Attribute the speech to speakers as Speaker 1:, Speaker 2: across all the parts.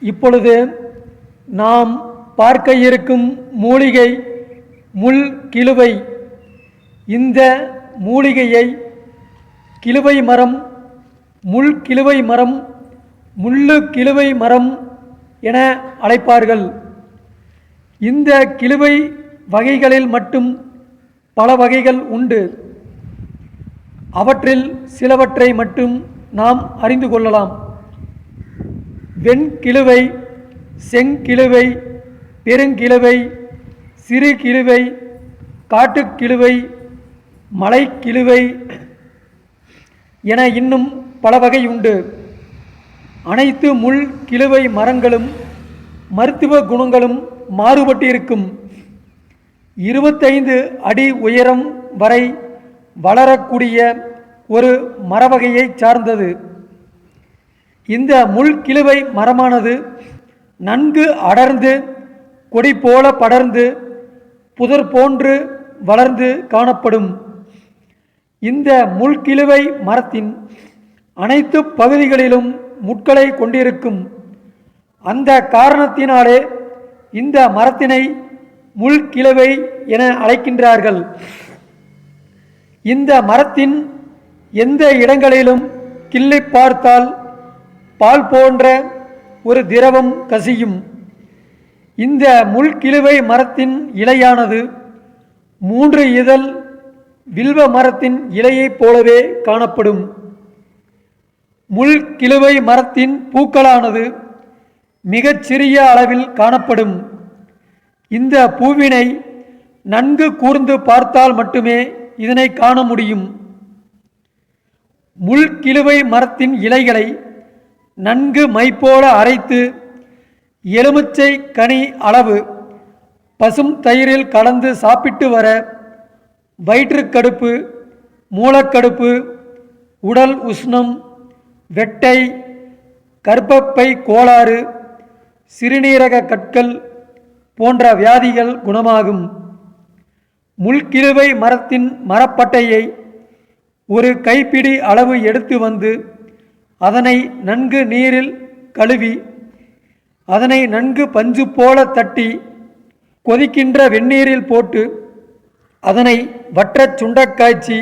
Speaker 1: இப்பொழுது நாம் பார்க்க இருக்கும் மூலிகை முள் கிழுவை. இந்த மூலிகையை கிழுவை மரம், முள் கிழுவை மரம், முள்ளு கிழுவை மரம் என அழைப்பார்கள். இந்த கிழுவை வகைகளில் மட்டும் பல வகைகள் உண்டு. அவற்றில் சிலவற்றை மட்டும் நாம் அறிந்து கொள்ளலாம். வெண்கிழுவை, செங்கிழுவை, பெருங்கிழுவை, சிறு கிழுவை, காட்டுக்கிழுவை, மலைக்கிழுவை என இன்னும் பல வகை உண்டு. அனைத்து முள் கிழுவை மரங்களும் மருத்துவ குணங்களும் மாறுபட்டிருக்கும். 25 அடி உயரம் வரை வளரக்கூடிய ஒரு மரவகையை சார்ந்தது. இந்த முள் கிழுவை மரமானது நன்கு அடர்ந்து கொடி போல படர்ந்து புதர் போன்று வளர்ந்து காணப்படும். இந்த முள்கிழுவை மரத்தின் அனைத்து பகுதிகளிலும் முட்களை கொண்டிருக்கும். அந்த காரணத்தினாலே இந்த மரத்தினை முள்கிழுவை என அழைக்கின்றார்கள். இந்த மரத்தின் எந்த இடங்களிலும் கிள்ளி பார்த்தால் பால் போன்ற ஒரு திரவம் கசியும். இந்த முள்கிழுவை மரத்தின் இலையானது 3 இதழ் வில்வ மரத்தின் இலையைப் போலவே காணப்படும். முள்கிழுவை மரத்தின் பூக்களானது மிகச் சிறிய அளவில் காணப்படும். இந்த பூவினை நன்கு கூர்ந்து பார்த்தால் மட்டுமே இதனை காண முடியும். முள்கிழுவை மரத்தின் இலைகளை நன்கு மைப்போல அரைத்து எலுமிச்சை கனி அளவு பசும் தயிரில் கலந்து சாப்பிட்டு வர வயிற்றுக்கடுப்பு, மூலக்கடுப்பு, உடல் உஷ்ணம், வெட்டை, கர்ப்பப்பை கோளாறு, சிறுநீரக கற்கள் போன்ற வியாதிகள் குணமாகும். முள்கிழுவை மரத்தின் மரப்பட்டையை ஒரு கைப்பிடி அளவு எடுத்து வந்து அதனை நன்கு நீரில் கழுவி அதனை நன்கு பஞ்சு போல தட்டி கொதிக்கின்ற வெந்நீரில் போட்டு அதனை வற்றச் சுண்டக்காய்ச்சி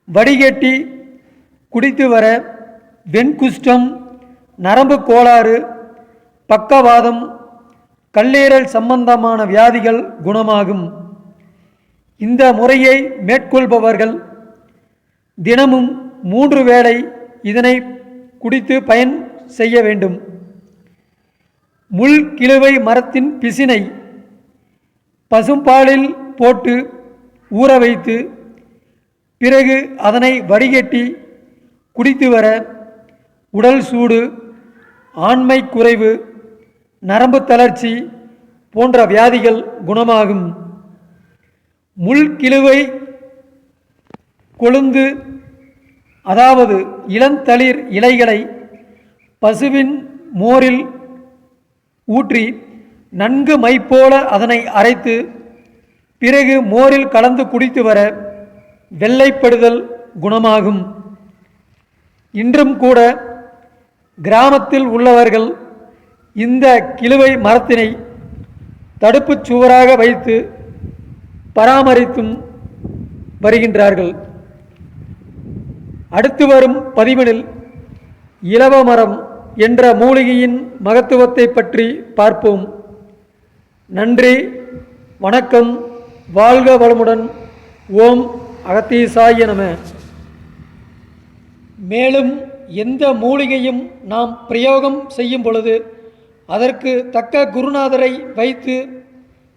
Speaker 1: வடிகட்டி குடித்து வர வெண்குஷ்டம், நரம்பு கோளாறு, பக்கவாதம், கல்லீரல் சம்பந்தமான வியாதிகள் குணமாகும். இந்த முறையை மேற்கொள்பவர்கள் தினமும் 3 வேளை இதனை குடித்து பயன் செய்ய வேண்டும். முள்கிழுவை மரத்தின் பிசினை பசும்பாலில் போட்டு ஊற வைத்து பிறகு அதனை வடிகட்டி குடித்து வர உடல் சூடு, ஆண்மை குறைவு, நரம்பு தளர்ச்சி போன்ற வியாதிகள் குணமாகும். முள்கிழுவை கொழுந்து, அதாவது இளந்தளிர் இலைகளை பசுவின் மோரில் ஊற்றி நன்கு மைப்போல அதனை அரைத்து பிறகு மோரில் கலந்து குடித்து வர வெள்ளைப்படுதல் குணமாகும். இன்றும் கூட கிராமத்தில் உள்ளவர்கள் இந்த கிழுவை மரத்தினை தடுப்புச் சுவராக வைத்து பராமரித்தும் வருகின்றார்கள். அடுத்து வரும் பதிவினில் இலவமரம் என்ற மூலிகையின் மகத்துவத்தை பற்றி பார்ப்போம். நன்றி, வணக்கம், வாழ்க வளமுடன். ஓம் அகத்தீசாய நம. மேலும் எந்த மூலிகையும் நாம் பிரயோகம் செய்யும் பொழுது அதற்கு தக்க குருநாதரை வைத்து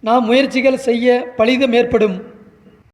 Speaker 1: நாம் முயற்சிகள் செய்ய பலிதம் ஏற்படும்.